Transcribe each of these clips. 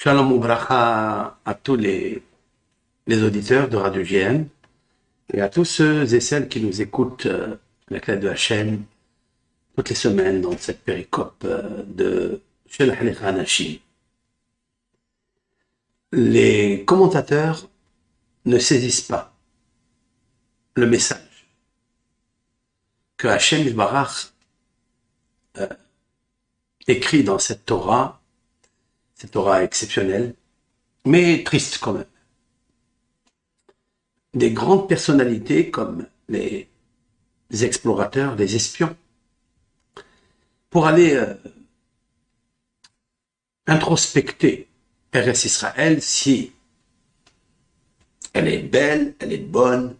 Shalom Obracha à tous les auditeurs de Radio GM et à tous ceux et celles qui nous écoutent avec l'aide de Hachem toutes les semaines dans cette péricope de Shelach Lecha Anashim. Les commentateurs ne saisissent pas le message que Hachem Yisbarach écrit dans cette Torah exceptionnelle, mais triste quand même. Des grandes personnalités comme les explorateurs, les espions, pour aller introspecter Eretz Israël, si elle est belle, elle est bonne,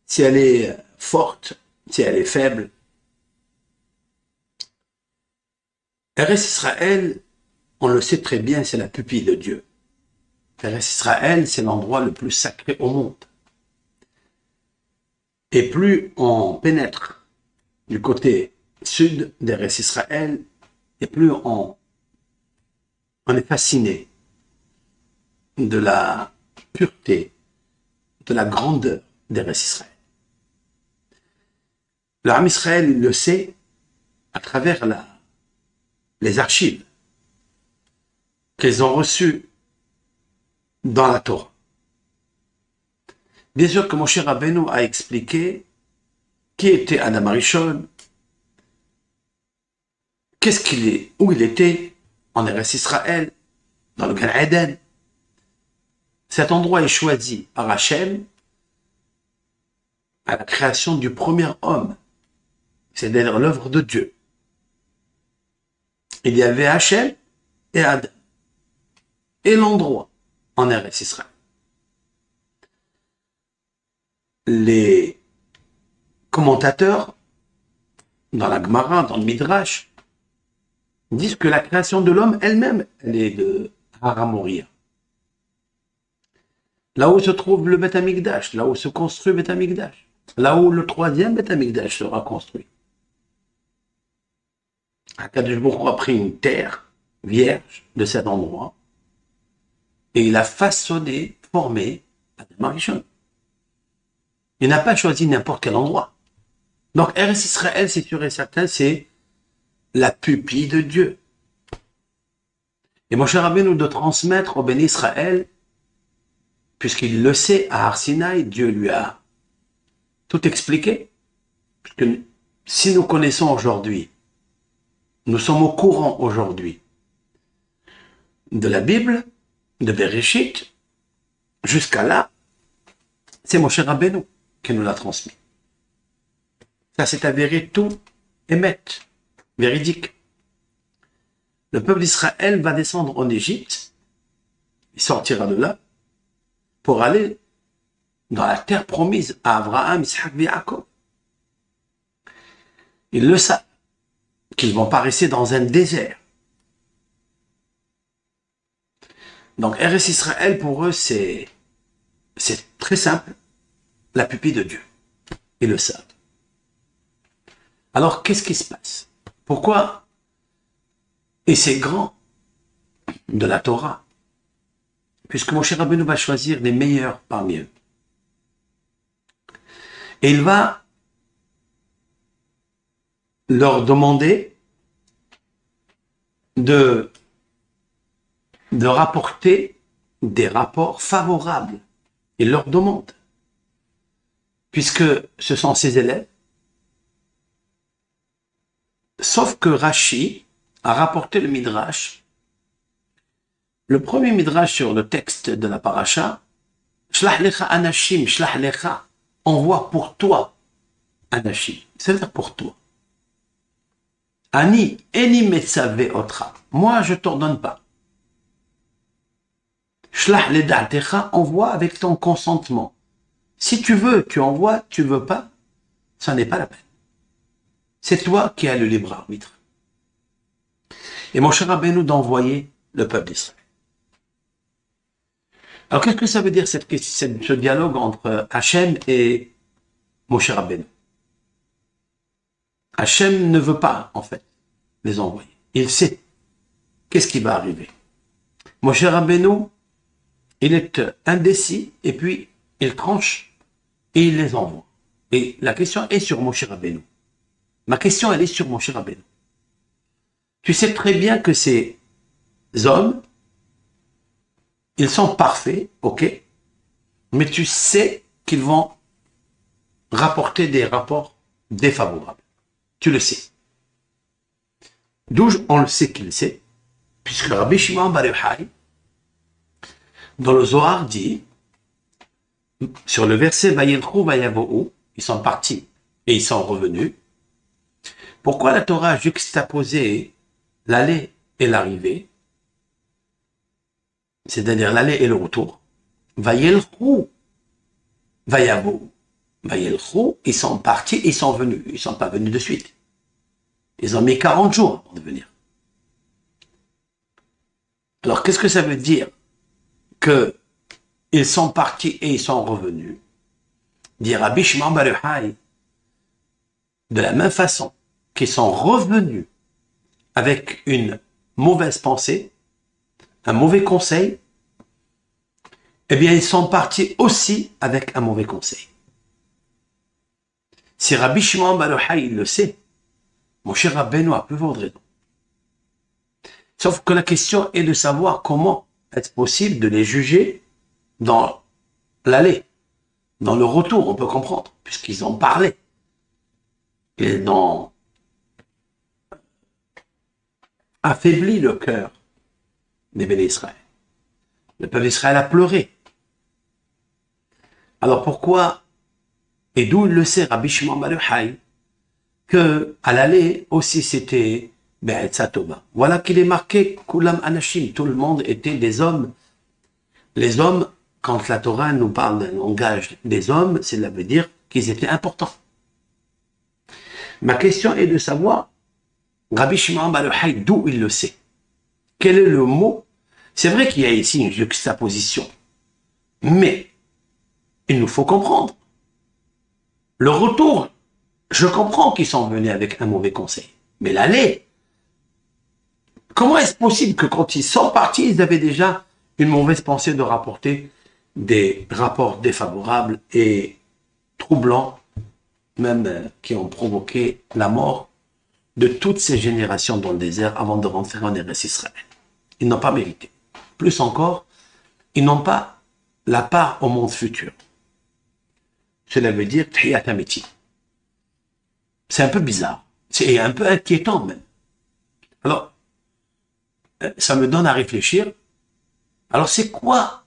si elle est forte, si elle est faible. Eretz Israël, on le sait très bien, c'est la pupille de Dieu. Eretz Israël, c'est l'endroit le plus sacré au monde. Et plus on pénètre du côté sud d'Eretz Israël, et plus on est fasciné de la pureté, de la grandeur d'Eretz Israël. Le Ham Israël, il le sait à travers les archives qu'ils ont reçues dans la Torah. Bien sûr que Moshe Rabbeinu a expliqué qui était Adam Arishon, qu'est-ce qu'il est, où il était, en Eretz Israël, dans le Gan Eden. Cet endroit est choisi par Hachem à la création du premier homme, c'est-à-dire l'œuvre de Dieu. Il y avait Hachem et Adam, et l'endroit en Eretz Israël. Les commentateurs, dans la Gemara, dans le Midrash, disent que la création de l'homme elle-même, elle est de Har HaMoriah. Là où se trouve le Beth Amikdash, là où se construit le Beth Amikdash, là où le troisième Beth Amikdash sera construit. Akadosh Baruch Hu a pris une terre vierge de cet endroit et il a façonné, formé Adam Arishon. Il n'a pas choisi n'importe quel endroit. Donc Eretz Israël, c'est sûr et certain, c'est la pupille de Dieu. Et Moshe Rabbeinu de transmettre au béni Israël, puisqu'il le sait, à Har Sinaï, Dieu lui a tout expliqué. Puisque si nous connaissons aujourd'hui, nous sommes au courant aujourd'hui de la Bible, de Bereshit, jusqu'à là, c'est Moshe Rabbeinu qui nous l'a transmis. Ça s'est avéré tout émet, véridique. Le peuple d'Israël va descendre en Égypte, il sortira de là, pour aller dans la terre promise à Abraham, Isaac et Jacob. Ils le savent, qu'ils ne vont pas rester dans un désert. Donc Eretz Israël, pour eux, c'est très simple, la pupille de Dieu. Ils le savent. Alors, qu'est-ce qui se passe? Pourquoi? Et c'est grand de la Torah, puisque Moshe Rabbeinu va choisir les meilleurs parmi eux. Et il va leur demander de rapporter des rapports favorables. Il leur demande, puisque ce sont ses élèves, sauf que Rashi a rapporté le Midrash, le premier Midrash sur le texte de la paracha, Shlach lecha anashim, shlach lecha, envoie pour toi anashim, c'est-à-dire pour toi. Ani, eni metzave otra, moi je t'ordonne pas. Shlach leda'atecha, envoie avec ton consentement. Si tu veux, tu envoies, tu veux pas, ça n'est pas la peine. C'est toi qui as le libre arbitre. Et Moshe Rabbeinu d'envoyer le peuple d'Israël. Alors qu'est-ce que ça veut dire ce dialogue entre Hachem et Moshe Rabbeinu? Hachem ne veut pas, en fait, les envoyer. Il sait qu'est-ce qui va arriver. Moshe Rabbeinu, il est indécis et puis il tranche et il les envoie. Et la question est sur Moshe Rabbeinu. Ma question, elle est sur Moshe Rabbeinu. Tu sais très bien que ces hommes, ils sont parfaits, ok, mais tu sais qu'ils vont rapporter des rapports défavorables. Tu le sais. D'où on le sait qu'il le sait, puisque Rabbi Shimon Bar Yochai, dans le Zohar dit, sur le verset Vayelchou Vayavohu, ils sont partis et ils sont revenus. Pourquoi la Torah a juxtaposé l'aller et l'arrivée, c'est-à-dire l'aller et le retour? Vayelchou Vayavohu. Vayelchou, ils sont partis et ils sont venus. Ils ne sont pas venus de suite. Ils ont mis 40 jours pour venir. Alors, qu'est-ce que ça veut dire que ils sont partis et ils sont revenus? Dit Rabbi Shimon Bar Yochai, de la même façon qu'ils sont revenus avec une mauvaise pensée, un mauvais conseil, eh bien, ils sont partis aussi avec un mauvais conseil. Si Rabbi Shimon Bar Yochai, il le sait, mon cher Rabbeinu a plus de raison. Sauf que la question est de savoir comment est-ce possible de les juger dans l'aller, dans le retour, on peut comprendre, puisqu'ils ont parlé. Ils ont affaibli le cœur des béné Israël. Le peuple d'Israël a pleuré. Alors pourquoi, et d'où il le sait, Rabbi Shimon Bar Yochai, que à l'aller aussi c'était Be'etzat Tova. Voilà qu'il est marqué Kulam Anashim, tout le monde était des hommes. Les hommes, quand la Torah nous parle d'un langage des hommes, cela veut dire qu'ils étaient importants. Ma question est de savoir, Rabbi Shimon Bar Yochai, d'où il le sait? Quel est le mot? C'est vrai qu'il y a ici une juxtaposition, mais il nous faut comprendre. Le retour, je comprends qu'ils sont venus avec un mauvais conseil, mais l'aller, comment est-ce possible que quand ils sont partis, ils avaient déjà une mauvaise pensée de rapporter des rapports défavorables et troublants, même qui ont provoqué la mort de toutes ces générations dans le désert avant de rentrer en Eretz Israël. Ils n'ont pas mérité. Plus encore, ils n'ont pas la part au monde futur. Cela veut dire Tchiyat Amiti. C'est un peu bizarre. C'est un peu inquiétant même. Alors, ça me donne à réfléchir. Alors, c'est quoi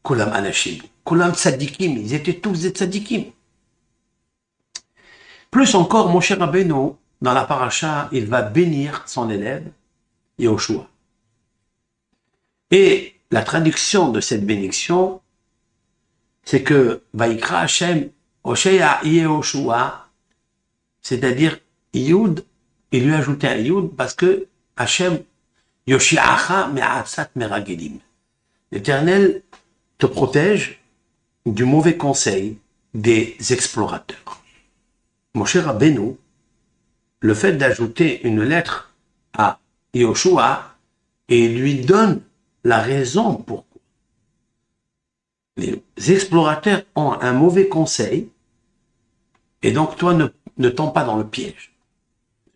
Kulam Anashim? Kulam Tzadikim, ils étaient tous des Tzadikim. Plus encore, mon cher Rabbeinu, dans la paracha, il va bénir son élève, Yehoshua. Et la traduction de cette bénédiction, c'est que Vaikra Hashem Osheya Yehoshua, c'est-à-dire Yud, il lui a ajouté un Yud parce que Hashem Yoshiacha Me'atzat Meragelim. L'Éternel te protège du mauvais conseil des explorateurs. Mon cher Rabbeinu, le fait d'ajouter une lettre à Yehoshua et lui donne la raison pourquoi les explorateurs ont un mauvais conseil et donc toi ne tombe pas dans le piège.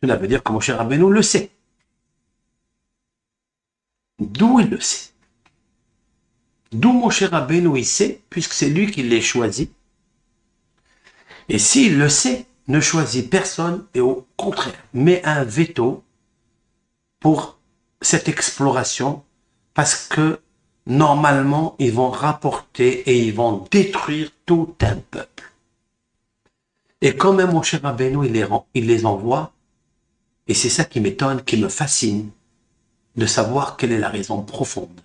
Cela veut dire que mon cher Rabbeinu le sait. D'où il le sait? D'où mon cher Rabbeinu il sait, puisque c'est lui qui les choisit. Et s'il le sait, ne choisit personne et au contraire, met un veto pour cette exploration parce que normalement, ils vont rapporter et ils vont détruire tout un peuple. Et quand même, mon cher Rabbeinu, il les envoie, et c'est ça qui m'étonne, qui me fascine, de savoir quelle est la raison profonde.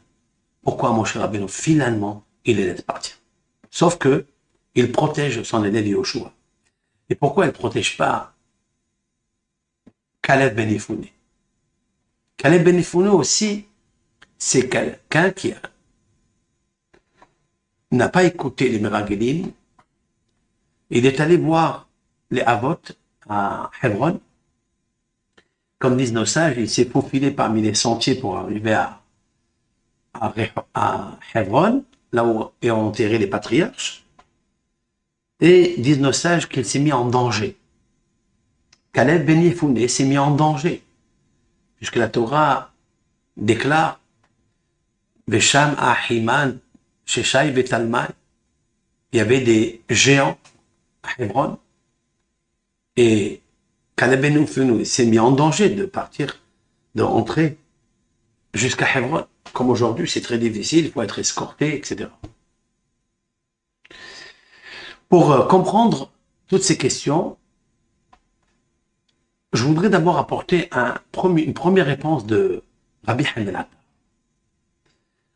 Pourquoi mon cher Rabbeinu, finalement, il les laisse partir. Sauf que, il protège son élève Yehoshua. Et pourquoi il ne protège pas Caleb Ben Yefouné? Caleb Ben Yefouné aussi, c'est quelqu'un qui n'a pas écouté les Meragelim. Il est allé voir les Havot à Hebron. Comme disent nos sages, il s'est faufilé parmi les sentiers pour arriver à Hebron, là où est enterré les patriarches, et disent nos sages qu'il s'est mis en danger. Caleb Ben Yefouné s'est mis en danger, puisque la Torah déclare Vesham Ahiman, Sheshai Vetalmai, il y avait des géants à Hebron, et Caleb Ben Yefouné s'est mis en danger de partir, de rentrer jusqu'à Hebron. Comme aujourd'hui, c'est très difficile, il faut être escorté, etc. Pour comprendre toutes ces questions, je voudrais d'abord apporter une première réponse de Rabbi Haim el-Attar.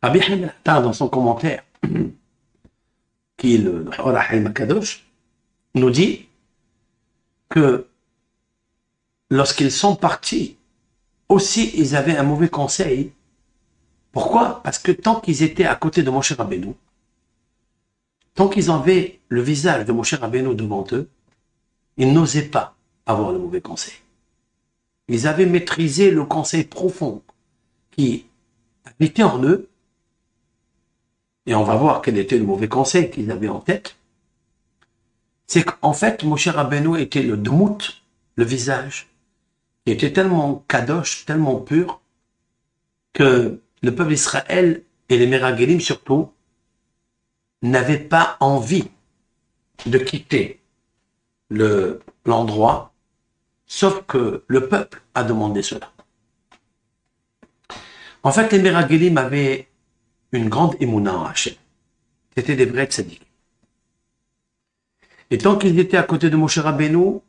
Rabbi Haim el-Attar, dans son commentaire, qui est le Or HaHaim HaKadosh, nous dit que lorsqu'ils sont partis, aussi ils avaient un mauvais conseil. Pourquoi? Parce que tant qu'ils étaient à côté de Moshe Rabbeinu, tant qu'ils avaient le visage de Moshe Rabbeinu devant eux, ils n'osaient pas avoir le mauvais conseil. Ils avaient maîtrisé le conseil profond qui habitait en eux, et on va voir quel était le mauvais conseil qu'ils avaient en tête. C'est qu'en fait, Moshe Rabbeinu était le dmout, le visage, qui était tellement kadosh, tellement pur, que le peuple d'Israël et les Meragelim surtout n'avaient pas envie de quitter l'endroit, sauf que le peuple a demandé cela. En fait, les Meragelim avaient une grande émouna en Hachem. C'était des vrais tzaddik. Et tant qu'ils étaient à côté de Moshe Rabbeinu,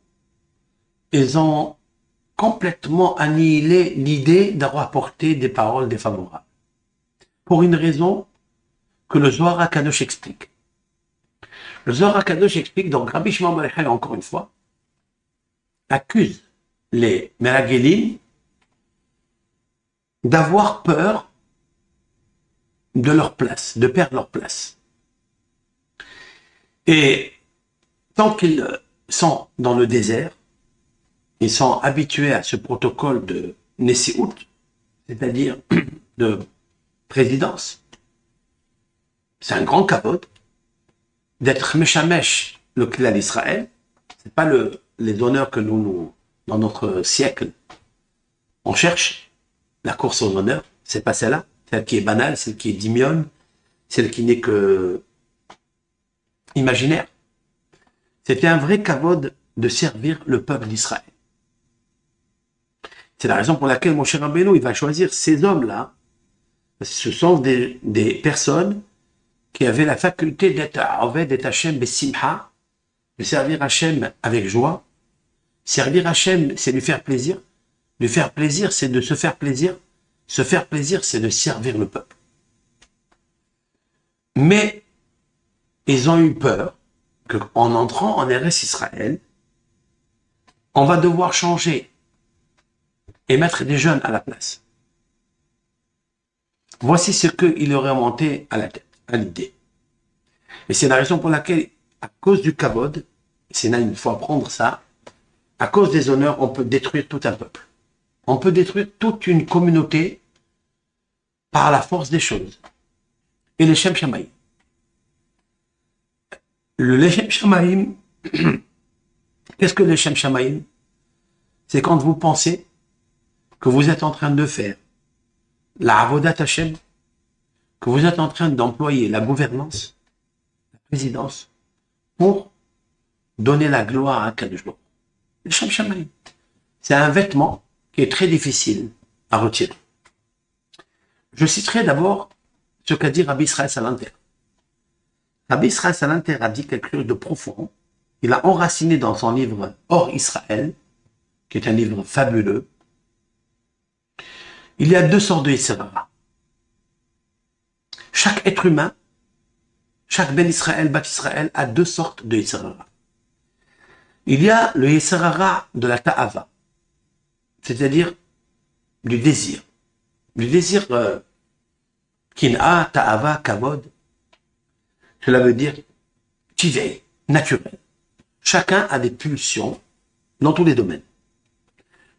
ils ont complètement annihilé l'idée d'avoir apporté des paroles défavorables. Pour une raison que le Zohar HaKadosh explique. Le Zohar HaKadosh explique, donc Rabbi Shimon bar Yochai, encore une fois, accuse les Meragelim d'avoir peur de leur place, de perdre leur place. Et tant qu'ils sont dans le désert, ils sont habitués à ce protocole de Nessi'ut, c'est-à-dire de présidence. C'est un grand kavod d'être Meshamesh, le Klal Israël. C'est pas les honneurs que nous, dans notre siècle, on cherche. La course aux honneurs, c'est pas celle-là. Celle qui est banale, celle qui est dimion, celle qui n'est que imaginaire. C'était un vrai kavod de servir le peuple d'Israël. C'est la raison pour laquelle Moshe Rabbeinu, il va choisir ces hommes-là. Ce sont des personnes qui avaient la faculté d'être Aved et Hachem Besimha, de servir Hachem avec joie. Servir Hachem, c'est lui faire plaisir. Lui faire plaisir, c'est de se faire plaisir. Se faire plaisir, c'est de servir le peuple. Mais ils ont eu peur qu'en entrant en RS Israël, on va devoir changer et mettre des jeunes à la place. Voici ce qu'il aurait monté à la tête, à l'idée. Et c'est la raison pour laquelle, à cause du kavod, c'est là il faut apprendre ça, à cause des honneurs, on peut détruire tout un peuple. On peut détruire toute une communauté par la force des choses. Et les Shem Shamaim. Le Shem Shamaim, qu'est-ce que les Shem Shamaim? C'est quand vous pensez que vous êtes en train de faire la Avodat Hashem, que vous êtes en train d'employer la gouvernance, la présidence, pour donner la gloire à Kadosh Baruch Hu. Le Shem Shamaim. C'est un vêtement qui est très difficile à retirer. Je citerai d'abord ce qu'a dit Rabbi Israël Salanter. Rabbi Israël Salanter a dit quelque chose de profond. Il a enraciné dans son livre Or Israël, qui est un livre fabuleux. Il y a deux sortes de Yetzer Hara. Chaque être humain, chaque Ben Israël, Bat Israël, a deux sortes de Yetzer Hara. Il y a le Yetzer Hara de la Ta'ava, c'est-à-dire du désir. Du désir Kin'a, Ta'ava, Kavod. Cela veut dire tivei, naturel. Chacun a des pulsions dans tous les domaines.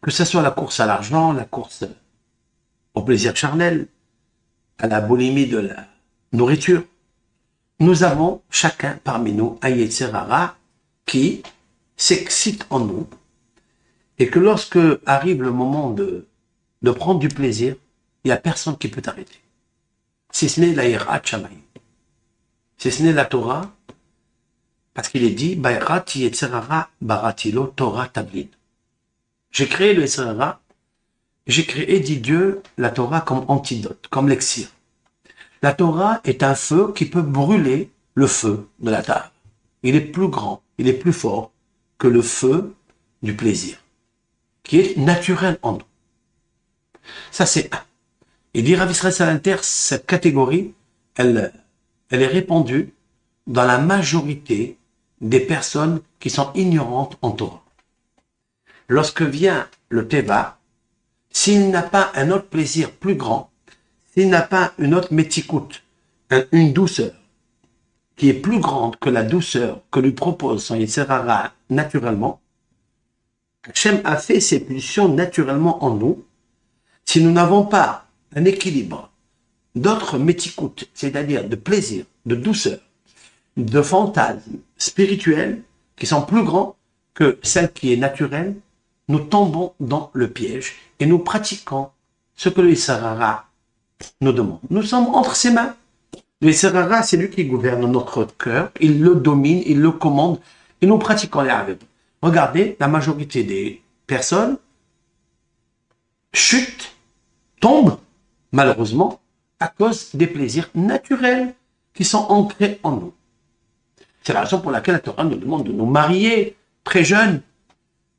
Que ce soit la course à l'argent, la course au plaisir charnel, à la boulimie de la nourriture, nous avons chacun parmi nous un Yetzer Hara qui s'excite en nous et que lorsque arrive le moment de prendre du plaisir, il n'y a personne qui peut t'arrêter. Si ce n'est la Yirat Shamayim. Si ce n'est la Torah, parce qu'il est dit, Bayrat Yetzer Hara baratilo Torah tablin. J'ai créé le Yetzer Hara, j'ai créé, dit Dieu, la Torah comme antidote, comme l'exir. La Torah est un feu qui peut brûler le feu de la table. Il est plus grand, il est plus fort que le feu du plaisir, qui est naturel en nous. Ça, c'est un. Et dire Rav Israël Salanter, cette catégorie, elle est répandue dans la majorité des personnes qui sont ignorantes en Torah. Lorsque vient le Teva, s'il n'a pas un autre plaisir plus grand, s'il n'a pas une autre métikout, une douceur, qui est plus grande que la douceur que lui propose son Yetzer Hara naturellement, Hachem a fait ses pulsions naturellement en nous. Si nous n'avons pas un équilibre d'autres métikout, c'est-à-dire de plaisir, de douceur, de fantasmes spirituels qui sont plus grands que celle qui est naturelle, nous tombons dans le piège et nous pratiquons ce que le Yetzer Hara nous demande. Nous sommes entre ses mains. Le Yetzer Hara, c'est lui qui gouverne notre cœur, il le domine, il le commande, et nous pratiquons les aveux. Regardez, la majorité des personnes chutent, tombent, malheureusement, à cause des plaisirs naturels qui sont ancrés en nous. C'est la raison pour laquelle la Torah nous demande de nous marier très jeunes,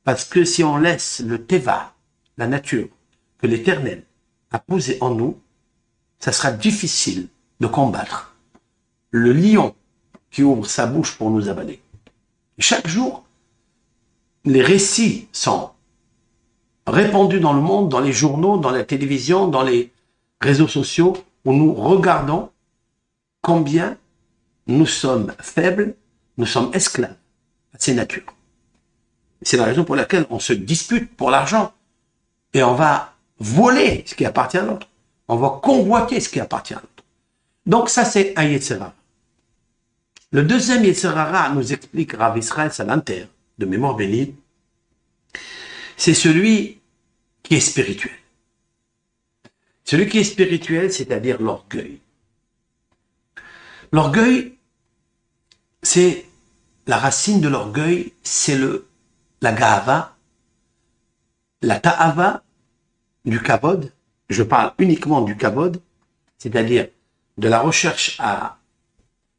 parce que si on laisse le Teva, la nature, que l'Éternel a posé en nous, ça sera difficile de combattre le lion qui ouvre sa bouche pour nous avaler. Et chaque jour, les récits sont répandus dans le monde, dans les journaux, dans la télévision, dans les réseaux sociaux, où nous regardons combien nous sommes faibles, nous sommes esclaves à ces natures. C'est la raison pour laquelle on se dispute pour l'argent et on va voler ce qui appartient à l'autre. On va convoiter ce qui appartient à l'autre. Donc ça, c'est un Yetzer Hara. Le deuxième Yetzer Hara, nous explique Rav Israël Salanter, de mémoire bénie, c'est celui qui est spirituel. Celui qui est spirituel, c'est-à-dire l'orgueil. L'orgueil, c'est la racine de l'orgueil, c'est la gahava, la ta'ava du kavod. Je parle uniquement du kavod, c'est-à-dire de la recherche à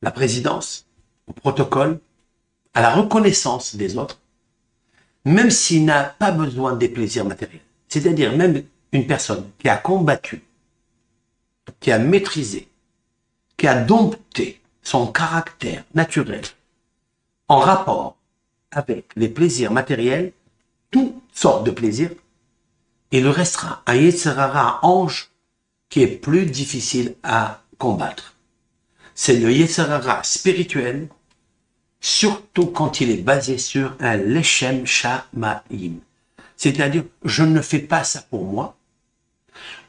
la présidence, au protocole, à la reconnaissance des autres, même s'il n'a pas besoin des plaisirs matériels. C'est-à-dire même une personne qui a combattu, qui a maîtrisé, qui a dompté son caractère naturel en rapport avec les plaisirs matériels, toutes sortes de plaisirs, il restera un Yetzer Hara ange qui est plus difficile à combattre. C'est le Yetzer Hara spirituel, surtout quand il est basé sur un Leshem Shamayim. C'est-à-dire, je ne fais pas ça pour moi,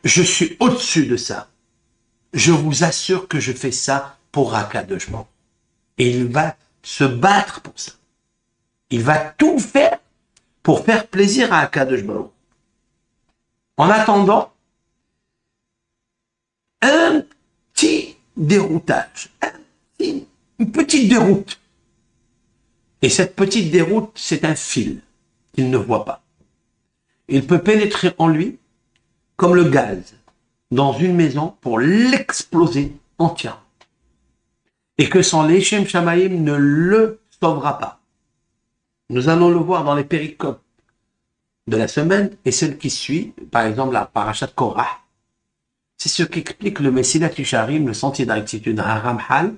je suis au-dessus de ça. Je vous assure que je fais ça pour Akadosh Baruch. Et il va se battre pour ça. Il va tout faire pour faire plaisir à Akadosh Baruch. En attendant, un petit déroutage, une petite déroute. Et cette petite déroute, c'est un fil qu'il ne voit pas. Il peut pénétrer en lui comme le gaz dans une maison pour l'exploser entièrement. Et que son Leshem Shamayim ne le sauvera pas. Nous allons le voir dans les péricopes de la semaine et celle qui suit, par exemple la Parashat Korah. C'est ce qu'explique le Messilat Yesharim, le sentier de rectitude Haramhal,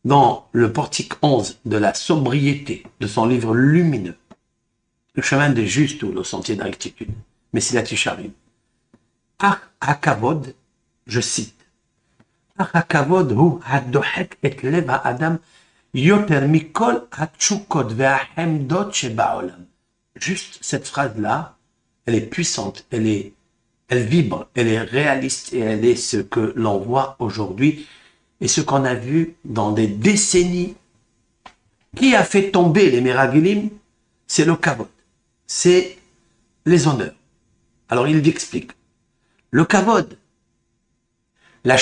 dans le portique 11 de la sobriété de son livre lumineux, le chemin des justes ou le sentier de rectitude, Messilat Yesharim. Ach hakavod, je cite, Ach hakavod hu hadohek et lev ha'adam yoter mikol hatshukot ve'ahemdot sheba'olam. Juste cette phrase-là, elle est puissante, elle est Elle vibre, elle est réaliste et elle est ce que l'on voit aujourd'hui et ce qu'on a vu dans des décennies. Qui a fait tomber les Meragilim? C'est le kavod, c'est les honneurs. Alors il explique. Le kavod, la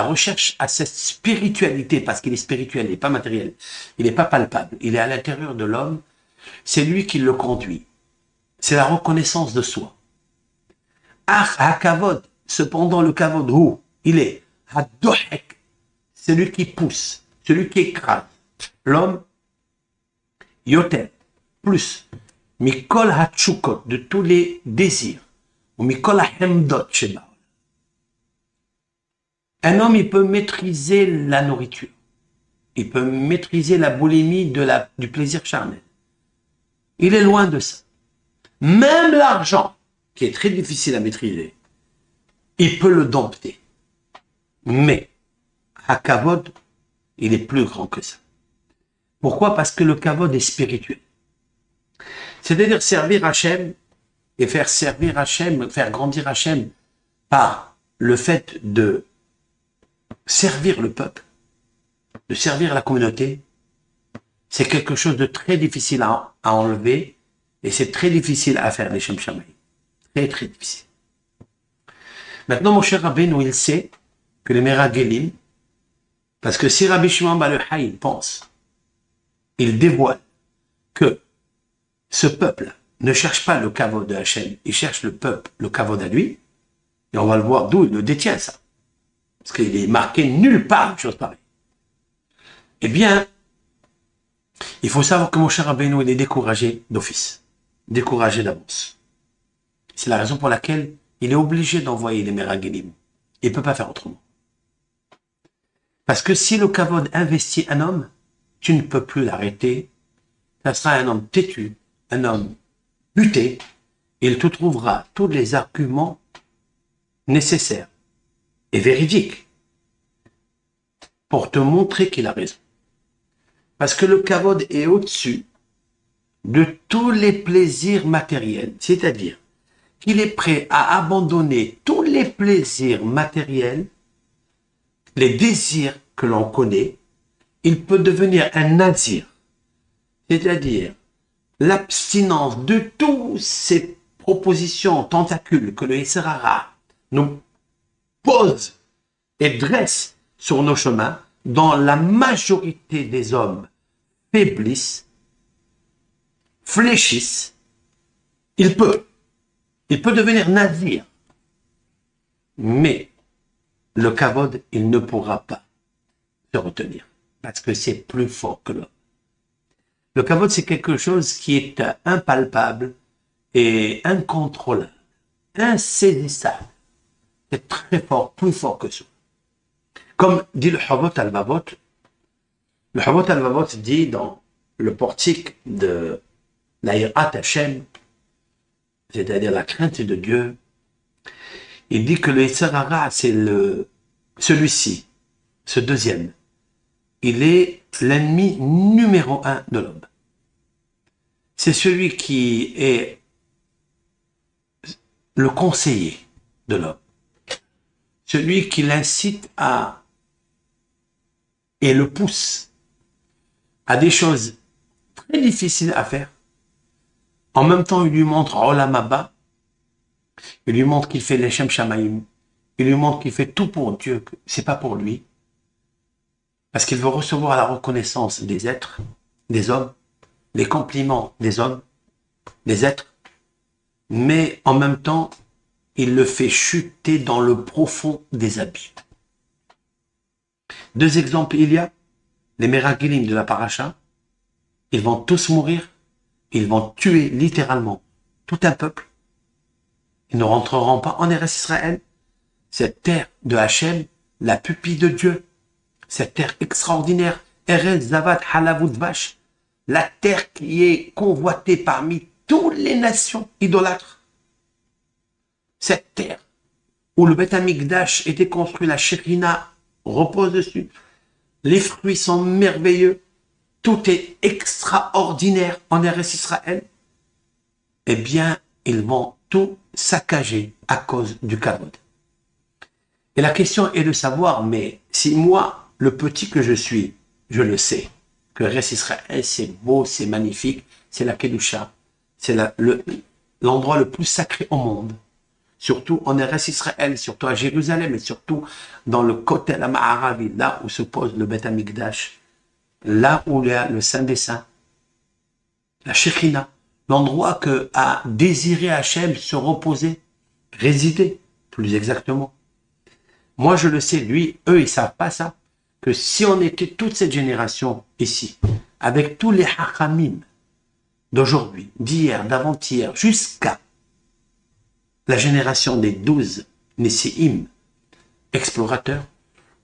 recherche à cette spiritualité, parce qu'il est spirituel, il n'est pas matériel, il n'est pas palpable, il est à l'intérieur de l'homme, c'est lui qui le conduit. C'est la reconnaissance de soi. Ha-kavod, cependant le kavod, où il est ha-dohek, celui qui pousse, celui qui écrase. L'homme, yotel, plus, mikol ha-tchukot, de tous les désirs, ou mikol ha-hemdot, sheba. Un homme, il peut maîtriser la nourriture. Il peut maîtriser la boulimie du plaisir charnel. Il est loin de ça. Même l'argent, qui est très difficile à maîtriser, il peut le dompter. Mais, à kavod, il est plus grand que ça. Pourquoi? Parce que le kavod est spirituel. C'est-à-dire servir Hachem et faire servir Hachem, faire grandir Hachem par le fait de servir le peuple, de servir la communauté, c'est quelque chose de très difficile à enlever et c'est très difficile à faire les Shem Shamaï. Très, très difficile. Maintenant, mon cher Rabbeinu, il sait que les Meragelim, parce que si Rabbi Shimon Bar Yochai pense, il dévoile que ce peuple ne cherche pas le kavod de Hachem, il cherche le peuple, le kavod à lui, et on va le voir d'où il le détient, ça. Parce qu'il est marqué nulle part une chose pareille. Eh bien, il faut savoir que mon cher Rabbeinu, il est découragé d'office, découragé d'avance. C'est la raison pour laquelle il est obligé d'envoyer les Meragelim. Il ne peut pas faire autrement. Parce que si le kavod investit un homme, tu ne peux plus l'arrêter. Ça sera un homme têtu, un homme buté. Il te trouvera tous les arguments nécessaires et véridiques pour te montrer qu'il a raison. Parce que le kavod est au-dessus de tous les plaisirs matériels. C'est-à-dire qu'il est prêt à abandonner tous les plaisirs matériels, les désirs que l'on connaît. Il peut devenir un nazir, c'est-à-dire l'abstinence de toutes ces propositions tentacules que le Yetzer Hara nous pose et dresse sur nos chemins, dont la majorité des hommes faiblissent, fléchissent. Il peut devenir nazir, mais le kavod, il ne pourra pas se retenir, parce que c'est plus fort que l'homme. Le kavod, c'est quelque chose qui est impalpable et incontrôlable, insaisissable. C'est très fort, plus fort que ça. Comme dit le Chovot Halevavot, le Chovot Halevavot dit dans le portique de la Yirat Hashem, c'est-à-dire la crainte de Dieu, il dit que le Yetzer Hara, c'est celui-ci, ce deuxième. Il est l'ennemi numéro 1 de l'homme. C'est celui qui est le conseiller de l'homme. Celui qui l'incite et le pousse à des choses très difficiles à faire. En même temps, il lui montre Olam Haba. Il lui montre qu'il fait les Shem Shamaim. Il lui montre qu'il fait tout pour Dieu, que c'est pas pour lui. Parce qu'il veut recevoir la reconnaissance des êtres, des hommes, les compliments des hommes, des êtres. Mais en même temps, il le fait chuter dans le profond des abîmes. Deux exemples il y a. Les Meragelim de la Paracha. Ils vont tous mourir. Ils vont tuer littéralement tout un peuple. Ils ne rentreront pas en Eretz Israël. Cette terre de Hachem, la pupille de Dieu. Cette terre extraordinaire. Eretz Zavat Halavut Vash. La terre qui est convoitée parmi toutes les nations idolâtres. Cette terre où le Beth Amikdash était construit, la Shekhinah repose dessus. Les fruits sont merveilleux. Tout est extraordinaire en Eretz Israël. Eh bien, ils vont tout saccagé à cause du kavod. Et la question est de savoir, mais si moi, le petit que je suis, je le sais, que Eretz Israël, c'est beau, c'est magnifique, c'est la Kedusha, c'est l'endroit le plus sacré au monde. Surtout en Eretz Israël, surtout à Jérusalem, et surtout dans le côté la Ma'aravi, là où se pose le Beth Amikdash, là où il y a le Saint des Saints, la Shekhina, l'endroit que a désiré Hachem se reposer, résider, plus exactement. Moi, je le sais, lui, eux, ils savent pas ça, que si on était toute cette génération ici, avec tous les hachamim d'aujourd'hui, d'hier, d'avant-hier, jusqu'à la génération des 12 Nessim, explorateurs,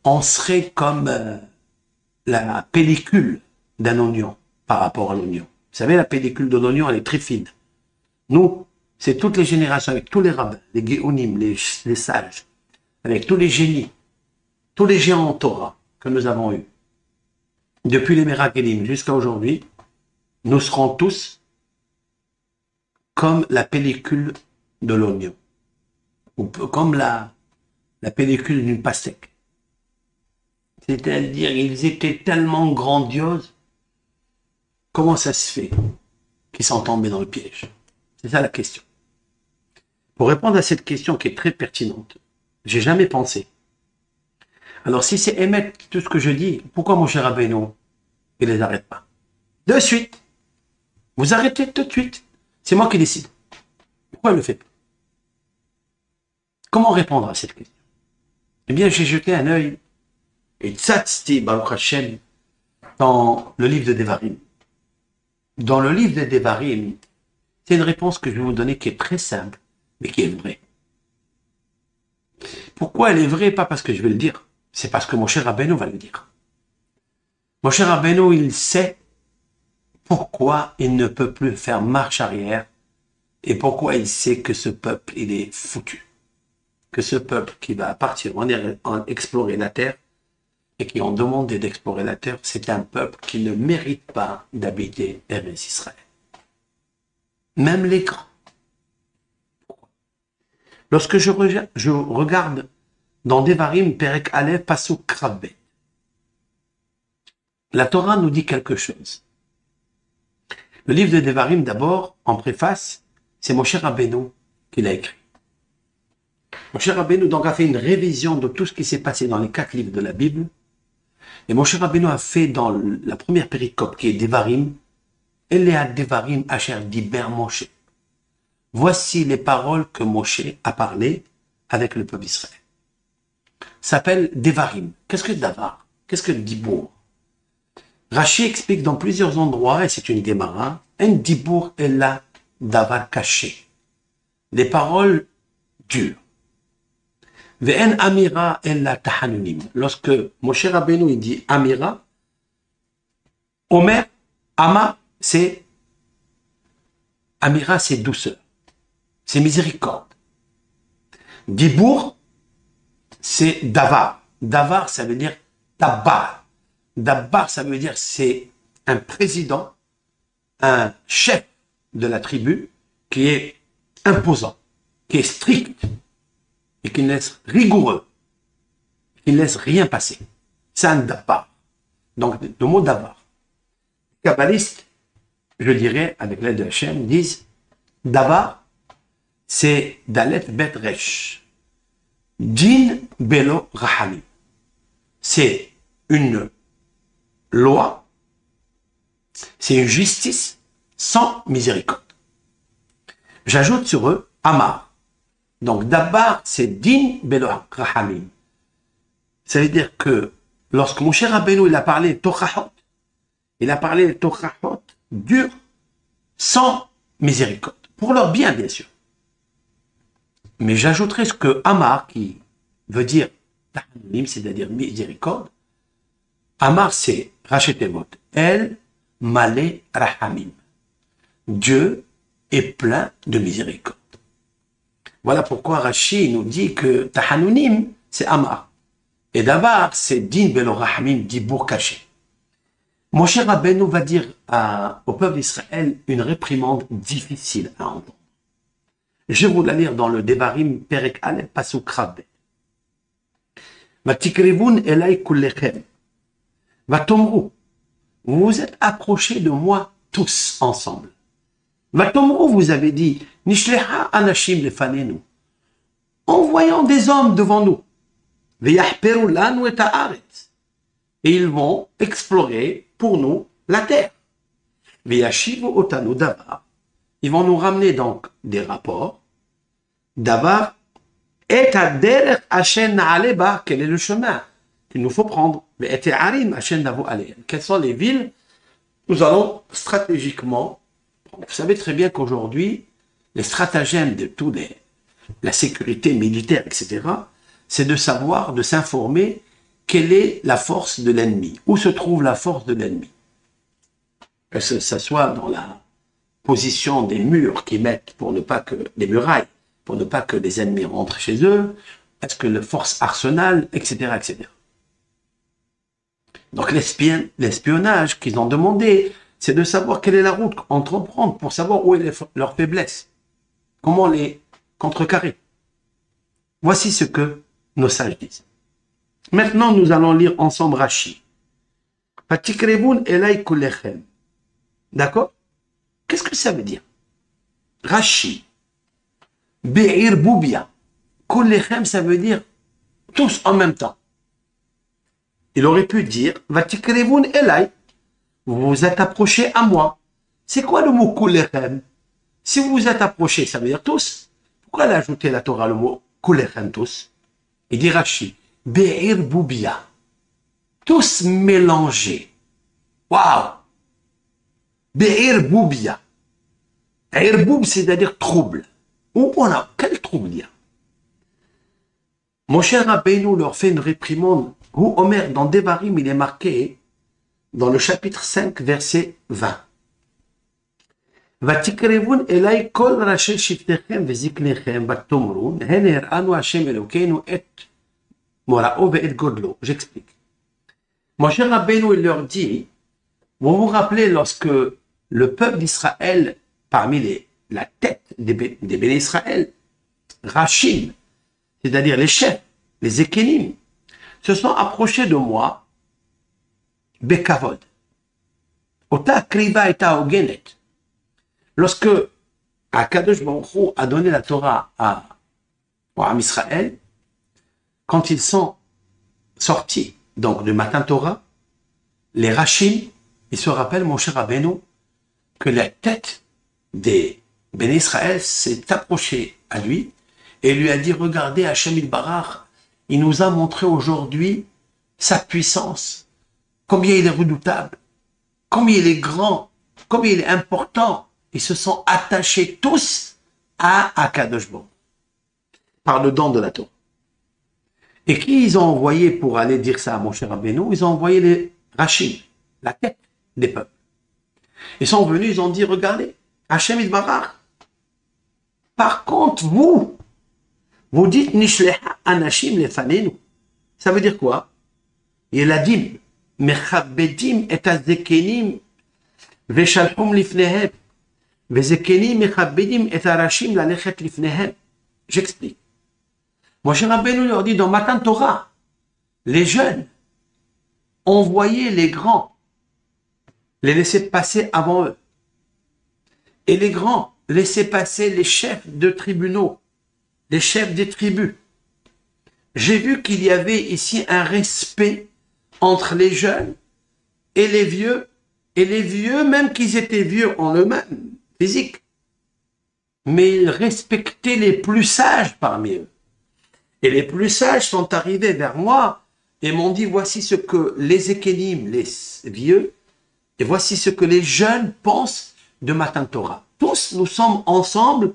on serait comme la pellicule d'un oignon par rapport à l'oignon. Vous savez, la pellicule de l'oignon, elle est très fine. Nous, c'est toutes les générations, avec tous les rabbins, les géonim, les sages, avec tous les génies, tous les géants en Torah que nous avons eus, depuis les Merakelim jusqu'à aujourd'hui, nous serons tous comme la pellicule de l'oignon, ou comme la pellicule d'une pastèque. C'est-à-dire, ils étaient tellement grandioses, comment ça se fait qu'ils sont tombés dans le piège? C'est ça la question. Pour répondre à cette question qui est très pertinente, j'ai jamais pensé. Alors si c'est émettre tout ce que je dis, pourquoi mon cher Rabbeinu, il les arrête pas? De suite. Vous arrêtez tout de suite. C'est moi qui décide. Pourquoi il le fait pas? Comment répondre à cette question? Eh bien, j'ai jeté un œil et tzatzti Baruch Hashem dans le livre de Devarim. Dans le livre de Devarim, c'est une réponse que je vais vous donner qui est très simple, mais qui est vraie. Pourquoi elle est vraie? Pas parce que je vais le dire, c'est parce que mon cher Rabbeinu va le dire. Mon cher Rabbeinu, il sait pourquoi il ne peut plus faire marche arrière et pourquoi il sait que ce peuple, il est foutu. Que ce peuple qui va partir en explorer la terre et qui ont demandé d'explorer la terre, c'est un peuple qui ne mérite pas d'habiter Eretz Israël. Même les grands. Lorsque je regarde dans Devarim, Perek Aleph, Pasuk Krabbe, la Torah nous dit quelque chose. Le livre de Devarim, d'abord, en préface, c'est Moshe Rabbeinu qui l'a écrit. Moshe Rabbeinu donc a fait une révision de tout ce qui s'est passé dans les 4 livres de la Bible. Et Moshe Rabbeinu a fait dans la première péricope qui est Devarim, Elea Devarim Asher Diber Moshe. Voici les paroles que Moshe a parlé avec le peuple d'Israël. Ça s'appelle Devarim. Qu'est-ce que Davar? Qu'est-ce que Dibour? Rashi explique dans plusieurs endroits, et c'est une Gemara, un Dibour est là, Davar caché. Des paroles dures. Ve'en Amira est la Tahanunim. Lorsque Moshe Rabbeinu il dit Amira, Omer, Ama, c'est Amira, c'est douceur. C'est miséricorde. Dibour, c'est Davar. Davar, ça veut dire Dabbar. Dabbar, ça veut dire c'est un président, un chef de la tribu qui est imposant, qui est strict et qui laisse rigoureux, qui ne laisse rien passer. C'est un Dabbar. Donc, le mot Dabbar. Les kabbalistes, je dirais, avec l'aide de Hachem, disent Davar, c'est Dalet Bet Resh. Din Belo Rahami. C'est une loi, c'est une justice sans miséricorde. J'ajoute sur eux Amar. Donc d'abord, c'est Din Belo Rahami. Ça veut dire que lorsque mon cher Rabbeinu il a parlé Tochahot, il a parlé Tochahot dur, sans miséricorde. Pour leur bien, bien sûr. Mais j'ajouterai ce que Amar, qui veut dire Tahanunim, c'est-à-dire miséricorde, Amar, c'est Rachetemot, El Malé Rahamim. Dieu est plein de miséricorde. Voilà pourquoi Rashi nous dit que Tahanunim, c'est Amar. Et d'abord, c'est Din Belo Rahamim, Dibour caché. Mon cher Rabbeinu va dire au peuple d'Israël une réprimande difficile à entendre. Je vais vous la lire dans le Devarim Perek Aleph Pasuk Rabbe. Vatikrivun elai kullechem. Vatomru. Vous vous êtes approchés de moi tous ensemble. Vatomru, vous avez dit, Nishleha anashim lefanenu. En voyant des hommes devant nous. Veyahperu lanu et haaretz. Et ils vont explorer pour nous la terre. Veyashivu otanu davar. Ils vont nous ramener donc des rapports. Davar et aderech ashen na'aleba. Quel est le chemin qu'il nous faut prendre? Mais et arim ashen navu aleh. Quelles sont les villes? Nous allons stratégiquement. Vous savez très bien qu'aujourd'hui, les stratagèmes de tout la sécurité militaire, etc., c'est de savoir, de s'informer quelle est la force de l'ennemi. Où se trouve la force de l'ennemi? Que ce soit dans la position des murs qu'ils mettent pour ne pas que, des murailles, pour ne pas que les ennemis rentrent chez eux, est-ce que la force arsenal, etc., etc. Donc l'espionnage qu'ils ont demandé, c'est de savoir quelle est la route à entreprendre pour savoir où est leur faiblesse. Comment les contrecarrer. Voici ce que nos sages disent. Maintenant, nous allons lire ensemble Rashi. Vatikrevun elai kullechem. D'accord? Qu'est-ce que ça veut dire? Rashi. Be'ir boubia. Kullechem, ça veut dire tous en même temps. Il aurait pu dire Vatikrevun elai. Vous vous êtes approchés à moi. C'est quoi le mot kullechem? Si vous vous êtes approchés, ça veut dire tous. Pourquoi elle a ajouté la Torah le mot kullechem tous? Il dit Rashi. Be'ir boubia. Tous mélangés. Waouh! Be'ir boubia. Irboub, c'est-à-dire trouble. Où on a, quel trouble il y a? Mon cher Rabbeinu leur fait une réprimande. Où Omer, dans Devarim, il est marqué dans le chapitre 5, verset 20. Vatikrevun elai kol rashi shiftechem veziknechem batomrun hen heranu Hashem Elokeinu et morao ve'et godlo. J'explique. Mon cher Rabbeinu, il leur dit, vous vous rappelez lorsque le peuple d'Israël, parmi la tête des béné Israël, Rachim, c'est-à-dire les chefs, les Ékénim, se sont approchés de moi, Bekavod. Ota kriva eta ogenet. Lorsque Akadosh Baruch Hu a donné la Torah à Israël, quand ils sont sortis donc du matin Torah, les Rachim, ils se rappellent, mon cher Rabbeinu, que la tête des Béné Israël s'est approchée à lui et lui a dit, regardez Hachem Ilbarach, il nous a montré aujourd'hui sa puissance, combien il est redoutable, combien il est grand, combien il est important. Ils se sont attachés tous à Akadosh Baruch par le don de la Torah. Et qui ils ont envoyé pour aller dire ça à mon cher Rabbeinu? Ils ont envoyé les Rachim, la tête des peuples. Ils sont venus, ils ont dit, regardez, Hachem Yitbarach. Par contre, vous dites Nishleha anashim lefanenu. Ça veut dire quoi? Yeladim, mechabedim et azekenim, veshalhum lifnehem, vezekenim mechabedim et arashim lalechet lifnehem. J'explique. Mon cher Rabbeinu leur dit dans Matan Torah, les jeunes envoyaient les grands, les laissaient passer avant eux. Et les grands laissaient passer les chefs de tribunaux, les chefs des tribus. J'ai vu qu'il y avait ici un respect entre les jeunes et les vieux, même qu'ils étaient vieux en eux-mêmes, physiques. Mais ils respectaient les plus sages parmi eux. Et les plus sages sont arrivés vers moi et m'ont dit, voici ce que les Ékénim, les vieux, et voici ce que les jeunes pensent de Matan Torah. Tous, nous sommes ensemble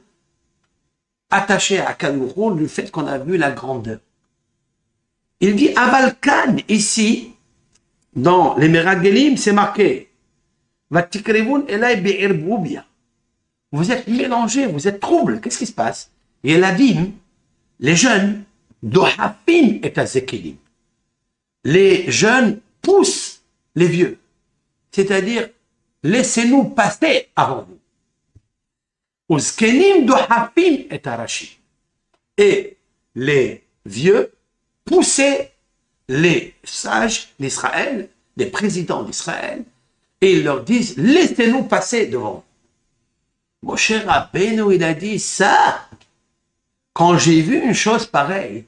attachés à Kadourou du fait qu'on a vu la grandeur. Il dit, à Balkan, ici, dans les Meragelim, c'est marqué, Vatikrevun elai be'ir boubia. Vous êtes mélangés, vous êtes troubles. Qu'est-ce qui se passe? Et elle a dit, les jeunes, Dohafim et Azekelim. Les jeunes poussent les vieux. C'est-à-dire, laissez-nous passer avant vous. Uzkenim dohafim et arashi. Et les vieux poussaient les sages d'Israël, les présidents d'Israël, et ils leur disent, laissez-nous passer devant. Moshe Rabbeinu, il a dit ça. Quand j'ai vu une chose pareille,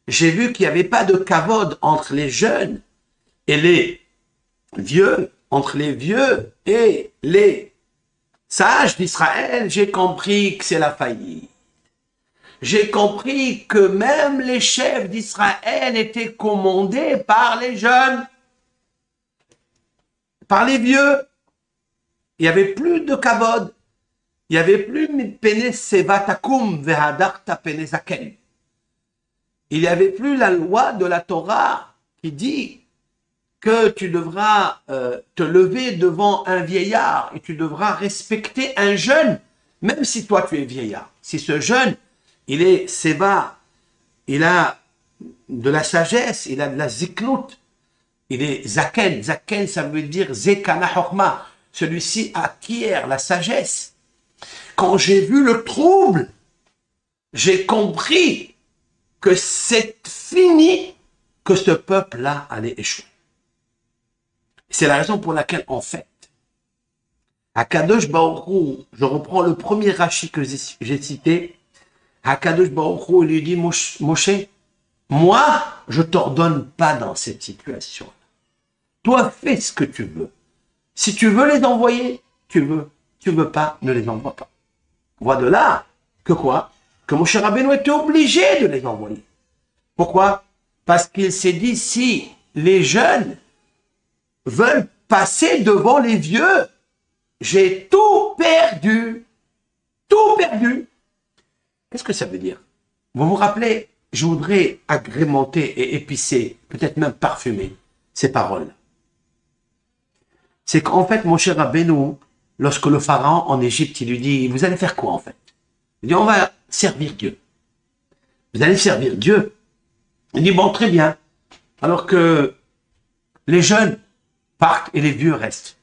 j'ai vu qu'il n'y avait pas de kavod entre les jeunes et les vieux, entre les vieux et les sages d'Israël, j'ai compris que c'est la faillite. J'ai compris que même les chefs d'Israël étaient commandés par les jeunes, par les vieux. Il n'y avait plus de kavod. Il n'y avait plus pene sevatakum vehadarta pene zaken. Il n'y avait plus la loi de la Torah qui dit que tu devras te lever devant un vieillard et tu devras respecter un jeune, même si toi tu es vieillard. Si ce jeune, il est seva, il a de la sagesse, il a de la ziknout, il est zaken. Zaken, ça veut dire zekana chokma. Celui-ci acquiert la sagesse. Quand j'ai vu le trouble, j'ai compris que c'est fini, que ce peuple-là allait échouer. C'est la raison pour laquelle, en fait, Akadosh Baruch Hu, je reprends le premier Rashi que j'ai cité, Akadosh Baruch Hu lui dit, Moshe, moi, je t'ordonne pas dans cette situation. Toi, fais ce que tu veux. Si tu veux les envoyer, tu veux. Tu veux pas, ne les envoie pas. On voit de là que quoi? Que Moshe Rabbeinu était obligé de les envoyer. Pourquoi? Parce qu'il s'est dit, si les jeunes veulent passer devant les vieux, j'ai tout perdu. Tout perdu. Qu'est-ce que ça veut dire? Vous vous rappelez, je voudrais agrémenter et épicer, peut-être même parfumer ces paroles. C'est qu'en fait, Moshe Rabbeinu, lorsque le pharaon en Égypte, il lui dit, vous allez faire quoi en fait? Il dit, on va servir Dieu. Vous allez servir Dieu. Il dit, bon, très bien. Alors que les jeunes partent et les vieux restent.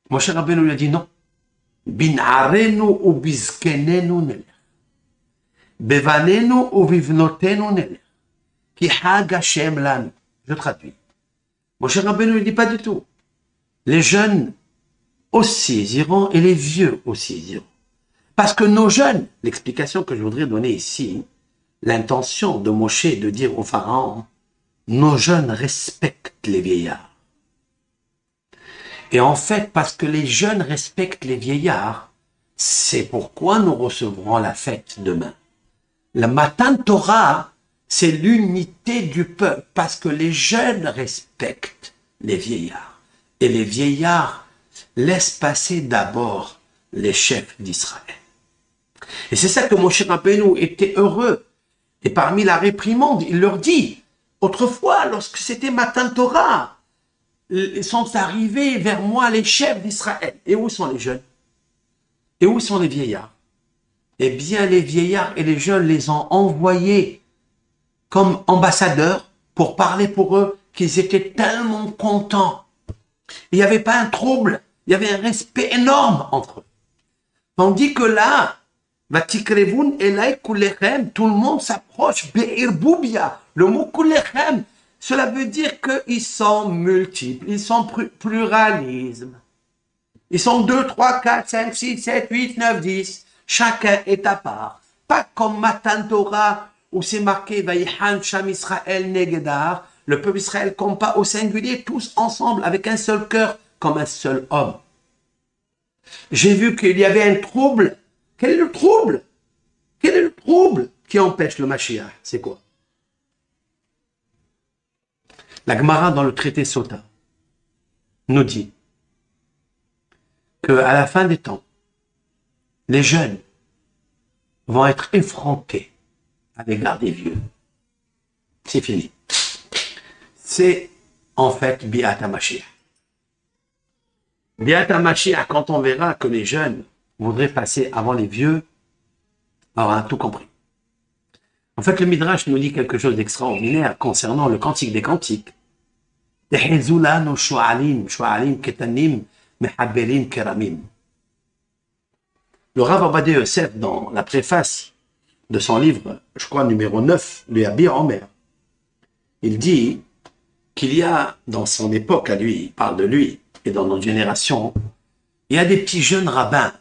Moshe Rabbeinu lui a dit, non. Bin'arenu u bizkenenu nelech. Bevanenu u vivnotenu nelech. Ki hag Hashem lanu. Je traduis. Moshe Rabbeinu lui dit, pas du tout. Les jeunes aussi iront et les vieux aussi iront. Parce que nos jeunes, l'explication que je voudrais donner ici, l'intention de Moshe de dire au pharaon, nos jeunes respectent les vieillards. Et en fait, parce que les jeunes respectent les vieillards, c'est pourquoi nous recevrons la fête demain. Le Matan Torah, c'est l'unité du peuple, parce que les jeunes respectent les vieillards. Et les vieillards laissent passer d'abord les chefs d'Israël. Et c'est ça que Moshe Rabbeinu était heureux. Et parmi la réprimande, il leur dit, autrefois, lorsque c'était Matan Torah, ils sont arrivés vers moi les chefs d'Israël. Et où sont les jeunes? Et où sont les vieillards? Eh bien, les vieillards et les jeunes les ont envoyés comme ambassadeurs pour parler pour eux, qu'ils étaient tellement contents. Il n'y avait pas un trouble, il y avait un respect énorme entre eux. Tandis que là, Vatikrevun elai kulechem, tout le monde s'approche, Be'ir Boubia. Le mot kulechem, cela veut dire qu'ils sont multiples, ils sont pluralisme. Ils sont 2, 3, 4, 5, 6, 7, 8, 9, 10. Chacun est à part. Pas comme Matan Torah, où c'est marqué Vayihan Sham Israël Negedar. Le peuple Israël combat au singulier, tous ensemble, avec un seul cœur, comme un seul homme. J'ai vu qu'il y avait un trouble. Quel est le trouble? Quel est le trouble qui empêche le Mashiach? C'est quoi? La Gemara dans le traité Sota nous dit qu'à la fin des temps, les jeunes vont être effrontés à l'égard des vieux. C'est fini. C'est en fait Biat HaMashiach. Biat HaMashiach, quand on verra que les jeunes voudraient passer avant les vieux, on aura tout compris. En fait, le Midrash nous dit quelque chose d'extraordinaire concernant le Cantique des Cantiques. Le Rav Ovadia Yosef, dans la préface de son livre, je crois numéro 9, le Yabir Omer, il dit qu'il y a, dans son époque à lui, il parle de lui, et dans notre génération, il y a des petits jeunes rabbins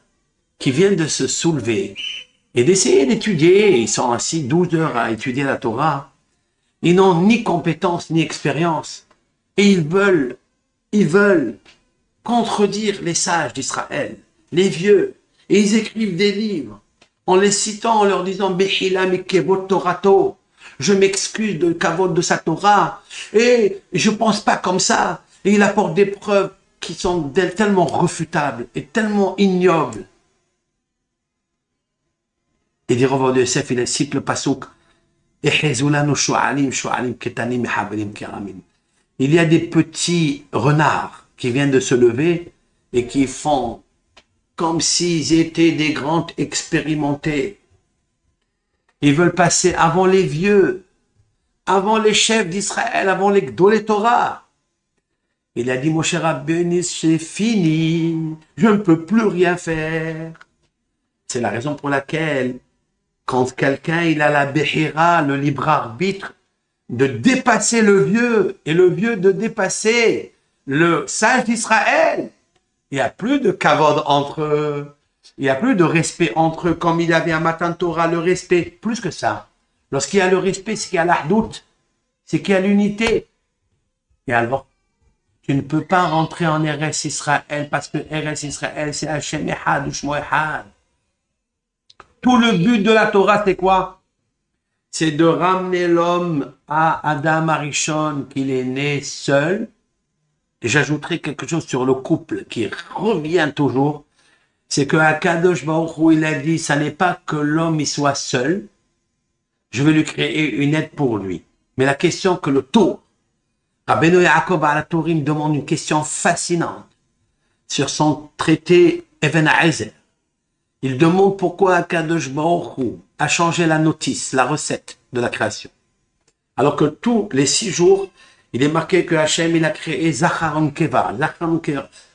qui viennent de se soulever et d'essayer d'étudier. Ils sont assis 12 heures à étudier la Torah. Ils n'ont ni compétence ni expérience. Et ils veulent contredire les sages d'Israël, les vieux. Et ils écrivent des livres en les citant, en leur disant « Behila mikevot Torato » je m'excuse de kavod de sa Torah, et je pense pas comme ça. Et il apporte des preuves qui sont tellement refutables et tellement ignobles. Et dit Rav Ovadia Yosef, il cite le pasuk « Ehezulanu shu'alim, shu'alim ketanim, mehabelim keramin » Il y a des petits renards qui viennent de se lever et qui font comme s'ils étaient des grands expérimentés. Ils veulent passer avant les vieux, avant les chefs d'Israël, avant les Gdolei Torah. Il a dit, Moshe Rabbeinu, c'est fini, je ne peux plus rien faire. C'est la raison pour laquelle, quand quelqu'un il a la Behira, le libre arbitre, de dépasser le vieux, et le vieux de dépasser le sage d'Israël, il n'y a plus de kavod entre eux. Il n'y a plus de respect entre eux, comme il y avait un Matan Torah, le respect. Plus que ça. Lorsqu'il y a le respect, c'est qu'il y a l'ahdout, c'est qu'il y a l'unité. Et alors, tu ne peux pas rentrer en Eretz Israël, parce que Eretz Israël, c'est Hashem Echad, Ushmo Echad. Tout le but de la Torah, c'est quoi? C'est de ramener l'homme à Adam Arishon, qu'il est né seul. Et j'ajouterai quelque chose sur le couple qui revient toujours. C'est que Akadosh Baruch Hu, il a dit, ça n'est pas que l'homme il soit seul, je vais lui créer une aide pour lui. Mais la question que le tour, Rabbeinu Yaakov Alatourim demande une question fascinante sur son traité Even Ha'ezer. Il demande pourquoi Akadosh Baruch Hu a changé la notice, la recette de la création. Alors que tous les 6 jours, il est marqué que Hachem, il a créé Zacharon Keva,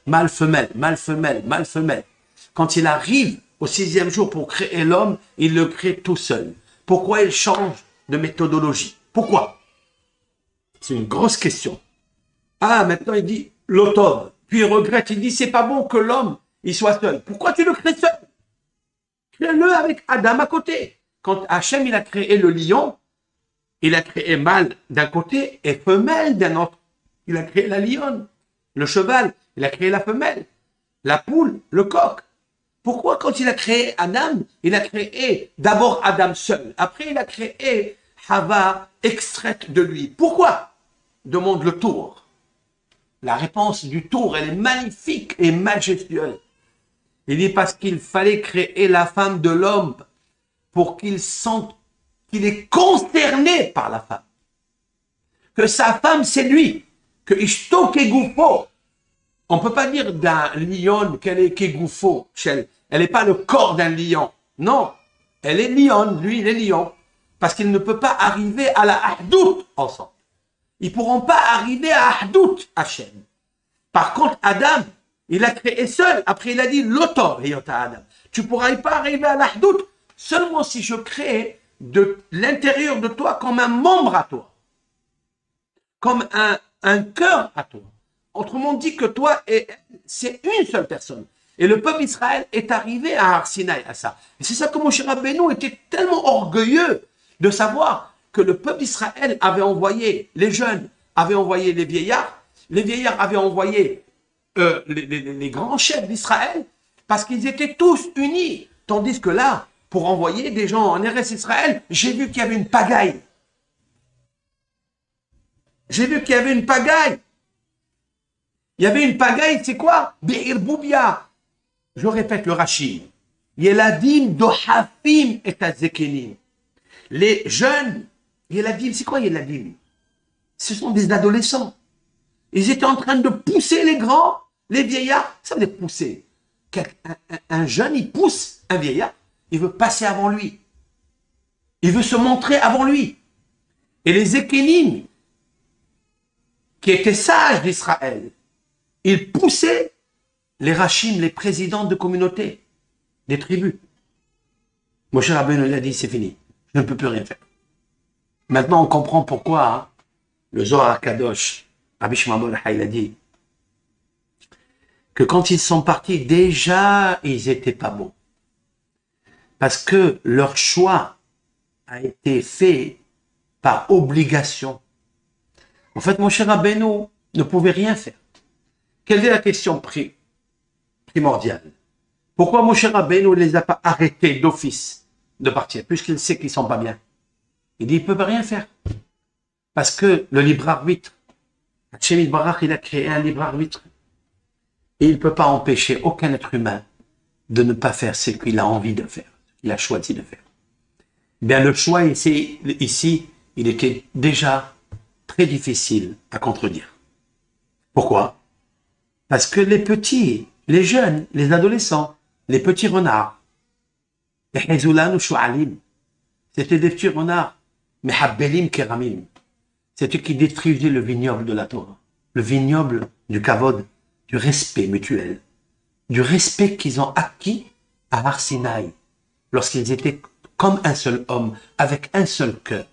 mâle femelle, mâle femelle, mâle femelle. Quand il arrive au 6e jour pour créer l'homme, il le crée tout seul. Pourquoi il change de méthodologie? Pourquoi? C'est une grosse question. Ah, maintenant il dit l'automne. Puis il regrette, il dit c'est pas bon que l'homme il soit seul. Pourquoi tu le crées seul? Crée-le avec Adam à côté. Quand Hachem il a créé le lion, il a créé mâle d'un côté et femelle d'un autre. Il a créé la lionne, le cheval, il a créé la femelle, la poule, le coq. Pourquoi quand il a créé Adam, il a créé d'abord Adam seul, après il a créé Hava extraite de lui? Pourquoi? Demande le tour. La réponse du tour, elle est magnifique et majestueuse. Il dit parce qu'il fallait créer la femme de l'homme pour qu'il sente qu'il est concerné par la femme. Que sa femme, c'est lui. Que Ishto Kegoufo. On ne peut pas dire d'un lion qu'elle est Kegoufo. Elle n'est pas le corps d'un lion. Non. Elle est lion. Lui, il est lion. Parce qu'il ne peut pas arriver à la Ahdout ensemble. Ils ne pourront pas arriver à Ahdout, Hachem. Par contre, Adam, il a créé seul. Après, il a dit l'autor, Adam. Tu ne pourras pas arriver à l'Ahdout seulement si je crée de l'intérieur de toi comme un membre à toi. Comme un cœur à toi. Autrement dit que toi, c'est une seule personne. Et le peuple d'Israël est arrivé à Har Sinaï, à ça. Et c'est ça que Moshe Rabbeinu était tellement orgueilleux de savoir que le peuple d'Israël avait envoyé les jeunes, avait envoyé les vieillards avaient envoyé les grands chefs d'Israël, parce qu'ils étaient tous unis. Tandis que là, pour envoyer des gens en Eretz Israël, j'ai vu qu'il y avait une pagaille. J'ai vu qu'il y avait une pagaille. Il y avait une pagaille, c'est quoi? Be'ir Boubia. Je répète le Rashi. Yeladim dohafim et azekenim. Les jeunes, Yeladim, c'est quoi Yeladim? Ce sont des adolescents. Ils étaient en train de pousser les grands, les vieillards. Ça veut dire pousser. Un jeune, il pousse un vieillard. Il veut passer avant lui. Il veut se montrer avant lui. Et les Ékénim, qui étaient sages d'Israël, ils poussaient les Rachim, les présidents de communauté. des tribus. Moshe Rabbeinu il a dit, c'est fini, je ne peux plus rien faire. Maintenant, on comprend pourquoi hein, le Zohar Kadosh, Rabbi Shimon bar Yochai, il a dit que quand ils sont partis, déjà, ils étaient pas bons. Parce que leur choix a été fait par obligation. En fait, Moshe Rabbeinu ne pouvait rien faire. Quelle est la question primordiale? Pourquoi Moshe Rabbeinu ne les a pas arrêtés d'office de partir, puisqu'il sait qu'ils sont pas bien? Il dit, il ne peut pas rien faire. Parce que le libre arbitre, Hachem Yitbarach, il a créé un libre arbitre. Et il ne peut pas empêcher aucun être humain de ne pas faire ce qu'il a envie de faire, ce qu'il a choisi de faire. Bien, le choix ici, il était déjà très difficile à contredire. Pourquoi? Parce que les petits, les jeunes, les adolescents, les petits renards, les Hezulan ou Shu'alim, c'était des petits renards, mais Habbelim Keramim, c'était qui détruisaient le vignoble de la Torah, le vignoble du Kavod, du respect mutuel, du respect qu'ils ont acquis à Har Sinaï, lorsqu'ils étaient comme un seul homme, avec un seul cœur.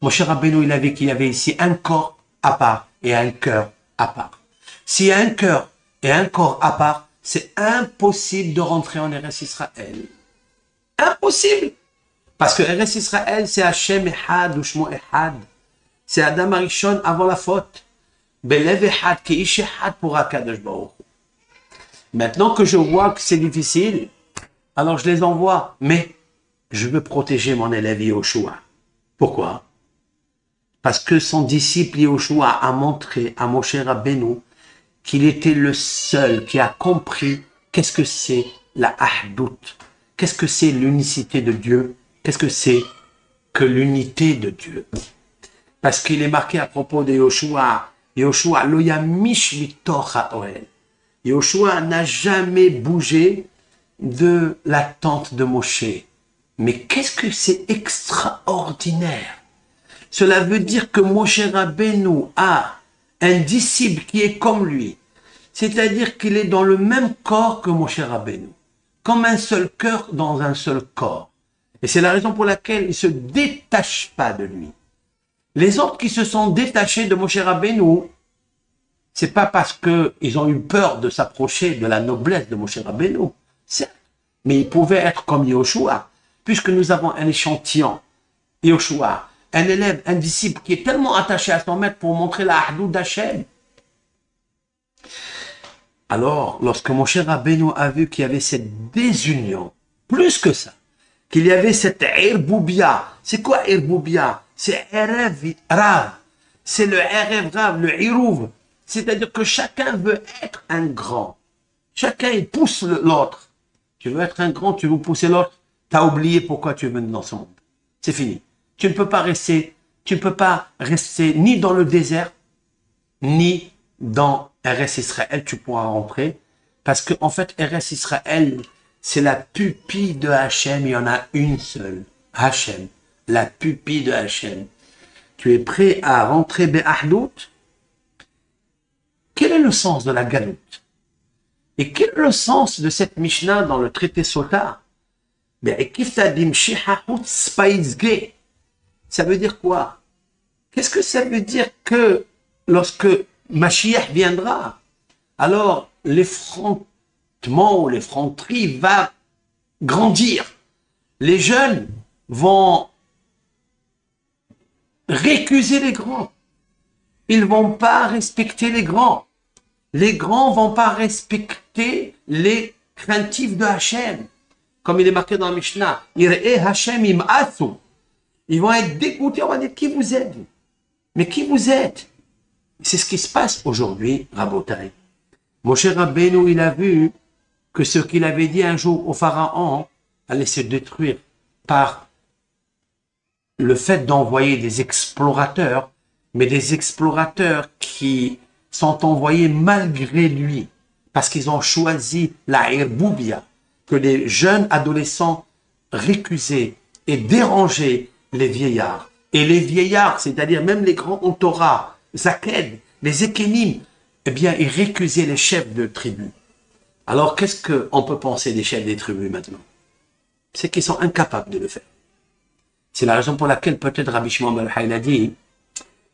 Moshe Rabbeinu, il a vu qu'il y avait ici un corps à part et un cœur à part. S'il y a un cœur et un corps à part, c'est impossible de rentrer en Eretz Israël. Impossible! Parce que Eretz Israël, c'est Hachem Ehad ou Shmo Ehad. C'est Adam Arishon avant la faute. Belev Ehad, Keish Ehad pour Akadosh Baruch Hu. Maintenant que je vois que c'est difficile, alors je les envoie. Mais je veux protéger mon élève Yoshua. Pourquoi? Parce que son disciple Yoshua a montré à Moshe Rabbeinu qu'il était le seul qui a compris qu'est-ce que c'est la Ahdout, qu'est-ce que c'est l'unicité de Dieu, qu'est-ce que c'est que l'unité de Dieu. Parce qu'il est marqué à propos de Yoshua, Yoshua, lo yamish mitoch ha'ohel. Yoshua n'a jamais bougé de la tente de Moshe. Mais qu'est-ce que c'est extraordinaire? Cela veut dire que Moshe Rabbeinu a un disciple qui est comme lui. C'est-à-dire qu'il est dans le même corps que Moshe Rabbeinu. Comme un seul cœur dans un seul corps. Et c'est la raison pour laquelle il ne se détache pas de lui. Les autres qui se sont détachés de Moshe Rabbeinu, c'est pas parce qu'ils ont eu peur de s'approcher de la noblesse de Moshe Rabbeinu, certes, mais ils pouvaient être comme Yoshua, puisque nous avons un échantillon, Yoshua, un élève, un disciple qui est tellement attaché à son maître pour montrer la Ahdout d'Hachem. Alors, lorsque Moshe Rabbeinu a vu qu'il y avait cette désunion, plus que ça, qu'il y avait cette Irboubia. C'est quoi Irboubia? C'est Erev Rav. C'est le Erev Rav, le Irouv. C'est-à-dire que chacun veut être un grand. Chacun, il pousse l'autre. Tu veux être un grand, tu veux pousser l'autre. Tu as oublié pourquoi tu es venu dans ce monde. C'est fini. Tu ne peux pas rester ni dans le désert, ni dans Eretz Israël, tu pourras rentrer. Parce que, en fait, Eretz Israël, c'est la pupille de Hachem, il y en a une seule. Hachem, la pupille de Hachem. Tu es prêt à rentrer Be'ahdout? Quel est le sens de la galoute? Et quel est le sens de cette Mishnah dans le traité Sota? Ça veut dire quoi? Qu'est-ce que ça veut dire que lorsque Mashiach viendra, alors l'effrontement ou l'effronterie va grandir. Les jeunes vont récuser les grands. Ils vont pas respecter les grands. Les grands vont pas respecter les craintifs de Hachem. Comme il est marqué dans la Mishnah, Ir'e Hachem im'athu. Ils vont être dégoûtés, on va dire, qui vous êtes? Mais qui vous êtes? C'est ce qui se passe aujourd'hui, Rabotai. Moshe Rabbeinu, il a vu que ce qu'il avait dit un jour au Pharaon allait se détruire par le fait d'envoyer des explorateurs, mais des explorateurs qui sont envoyés malgré lui, parce qu'ils ont choisi la Irboubia, que les jeunes adolescents récusaient et dérangeaient les vieillards. Et les vieillards, c'est-à-dire même les grands en Torah, Zaked, les Ekenim, eh bien, ils récusaient les chefs de tribus. Alors, qu'est-ce qu'on peut penser des chefs des tribus maintenant? c'est qu'ils sont incapables de le faire. C'est la raison pour laquelle peut-être Rabbi Shimon bar Yochai a dit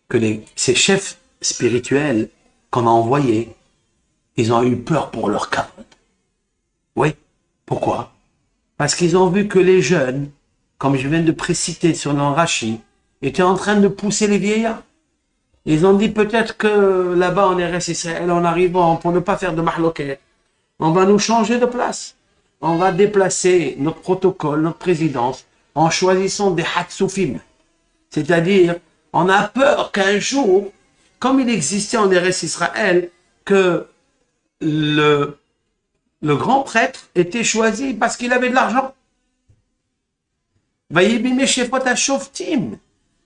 que ces chefs spirituels qu'on a envoyés, ils ont eu peur pour leur cadre. Oui. Pourquoi? Parce qu'ils ont vu que les jeunes, comme je viens de préciter sur l'Rashi, étaient en train de pousser les vieillards. Ils ont dit peut-être que là-bas en Eretz Israël, en arrivant, pour ne pas faire de mahloket, on va nous changer de place. On va déplacer notre protocole, notre présidence, en choisissant des hatsoufim. C'est-à-dire, on a peur qu'un jour, comme il existait en Eretz Israël, que le grand prêtre était choisi parce qu'il avait de l'argent.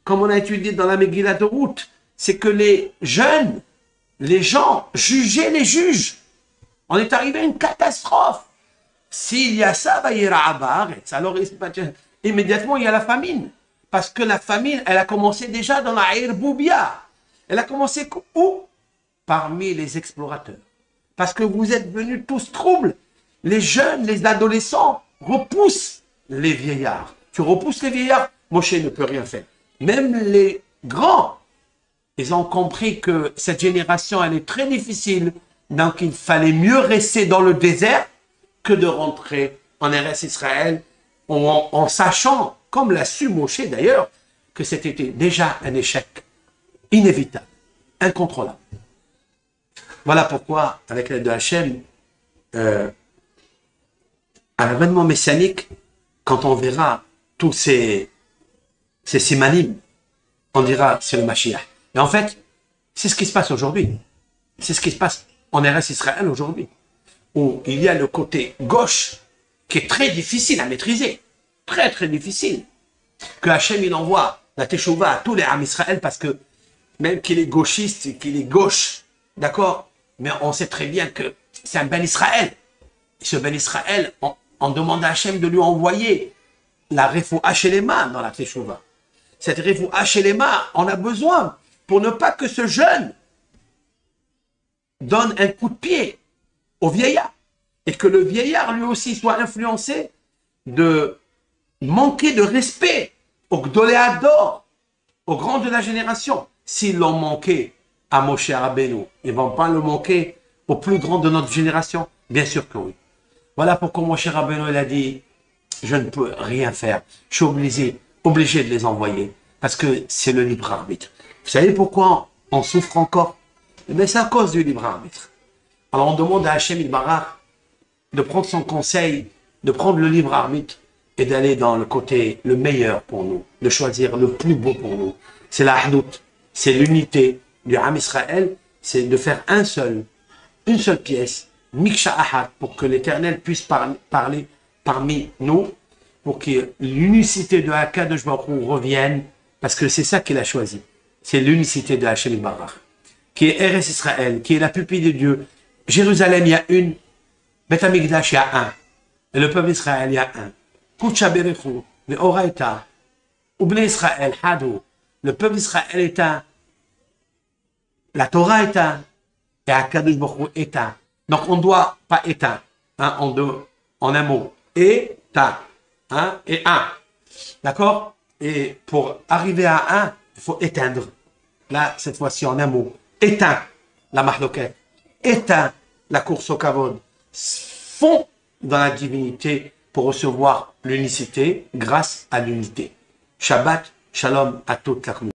Comme on a étudié dans la Megillah de Ruth, c'est que les jeunes, les gens, jugeaient les juges. On est arrivé à une catastrophe. S'il y a ça, alors immédiatement il y a la famine. Parce que la famine, elle a commencé déjà dans la Aïr Boubia. Elle a commencé où? Parmi les explorateurs. Parce que vous êtes venus tous troubles. Les jeunes, les adolescents repoussent les vieillards. Tu repousses les vieillards, Moshe ne peut rien faire. Même les grands, ils ont compris que cette génération, elle est très difficile. Donc, il fallait mieux rester dans le désert que de rentrer en Eretz Israël en sachant, comme l'a su Moshe d'ailleurs, que c'était déjà un échec inévitable, incontrôlable. Voilà pourquoi, avec l'aide de Hachem, à l'avènement messianique, quand on verra tous ces simanim, on dira c'est le Mashiach. Et en fait, c'est ce qui se passe aujourd'hui. C'est ce qui se passe en Eretz Israël aujourd'hui, où il y a le côté gauche qui est très difficile à maîtriser, très très difficile, que Hachem il envoie la Teshuvah à tous les Am Israël parce que même qu'il est gauchiste et qu'il est gauche, d'accord, mais on sait très bien que c'est un Ben Israël. Et ce Ben Israël, on demande à Hachem de lui envoyer la Refoua Shelema dans la Teshuvah. Cette Refoua Shelema, on a besoin pour ne pas que ce jeune donne un coup de pied au vieillard et que le vieillard lui aussi soit influencé de manquer de respect au Gdolé Hador, aux grands de la génération. S'ils l'ont manqué à Moshe Rabbeinu, ils ne vont pas le manquer aux plus grands de notre génération? Bien sûr que oui. Voilà pourquoi Moshe Rabbeinu il a dit je ne peux rien faire, je suis obligé de les envoyer parce que c'est le libre arbitre. Vous savez pourquoi on souffre encore? Mais c'est à cause du libre arbitre. Alors on demande à Hachem Ilbarach de prendre son conseil, de prendre le libre arbitre et d'aller dans le côté le meilleur pour nous, de choisir le plus beau pour nous. C'est la Ahdout, c'est l'unité du Am Israël, c'est de faire une seule pièce, Miksha Ahad, pour que l'Éternel puisse parler parmi nous, pour que l'unicité de Hakadosh Baruch Hu revienne, parce que c'est ça qu'il a choisi. C'est l'unicité de Hachem Barach, qui est Eretz Israël, qui est la pupille de Dieu. Jérusalem, il y a une. Beth Amikdash, il y a un. Et le peuple d'Israël, il y a un. Kutsha Berechu, le Oraita, Ubne Israël, Hadou. Le peuple d'Israël est un. La Torah est un. Et Hakadosh Baruch Hu est un. Donc on ne doit pas être un. Hein, en un mot. Et un. Hein, et un. D'accord? Et pour arriver à un, il faut éteindre. Là, cette fois-ci, en un mot. Éteins la mahloket. Éteins la course au kavod. Fond dans la divinité pour recevoir l'unicité grâce à l'unité. Shabbat, shalom à toute la communauté.